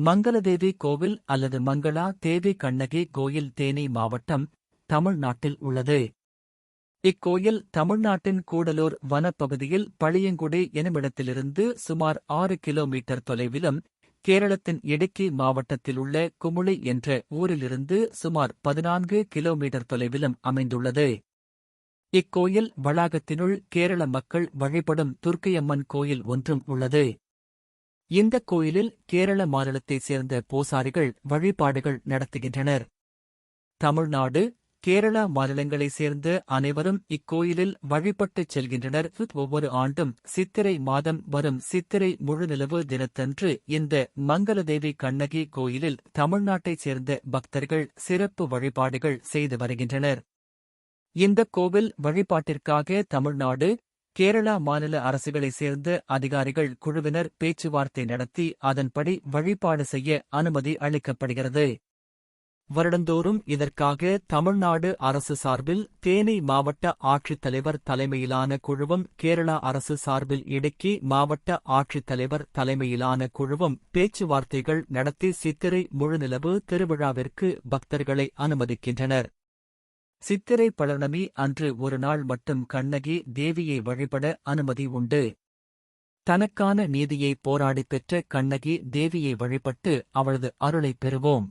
மங்களதேவி கோவில் அல்லது மங்களா தேவி கண்ணகி கோயில் தேனி மாவட்டம், தமிழ்நாட்டில் உள்ளது. இக்கோயில் தமிழ்நாட்டின் கூடலூர் வனப்பகுதியில் பளியங்குடி எனுமிடத்திலிருந்து சுமார் 6 கிலோமீட்டர் தொலைவிலும், கேரளத்தின் இடுக்கி மாவட்டத்திலுள்ள குமுளி என்ற ஊரிலிருந்து சுமார் 14 கிலோமீட்டர் தொலைவிலும் அமைந்துள்ளது. இக்கோயில் வளாகத்தினுள் கேரள மக்கள் வழிபடும் துர்க்கையம்மன் கோயில் ஒன்றும் உள்ளது. இந்த கோயிலில் கேரள மாநிலத்தைச் சேர்ந்த பூசாரிகள் வழிபாடுகள் நடத்துகின்றனர். தமிழ்நாடு, கேரளா மாநிலங்களைச் சேர்ந்த அனைவரும் இக்கோயிலில் வழிபட்டுச் செல்கின்றனர். ஒவ்வொரு ஆண்டும் சித்திரை மாதம் வரும் சித்திரை முழுநிலவு தினத்தன்று இந்த மங்களதேவி கண்ணகி கோயிலில் தமிழ்நாட்டைச் சேர்ந்த பக்தர்கள் சிறப்பு வழிபாடுகள் செய்து வருகின்றனர். இந்த கோவில் வழிபாட்டிற்காக தமிழ்நாடு, கேரளா மாநில அரசுகளைச் சேர்ந்த அதிகாரிகள் குழுவினர் பேச்சுவார்த்தை நடத்தி அதன்படி வழிபாடு செய்ய அனுமதி அளிக்கப்படுகிறது. வருடந்தோறும் இதற்காக தமிழ்நாடு அரசு சார்பில் தேனி மாவட்ட ஆட்சித்தலைவர் தலைமையிலான குழுவும், கேரளா அரசு சார்பில் இடுக்கி மாவட்ட ஆட்சித்தலைவர் தலைமையிலான குழுவும் பேச்சுவார்த்தைகள் நடத்தி சித்திரை முழுநிலவு திருவிழாவிற்கு பக்தர்களை அனுமதிக்கின்றனர். சித்திரை பௌர்ணமி அன்று ஒரு நாள் மட்டும் கண்ணகி தேவியை வழிபட அனுமதி உண்டு. தனக்கான நீதியை போராடிப் பெற்ற கண்ணகி தேவியை வழிபட்டு அவளது அருளை பெறுவோம்.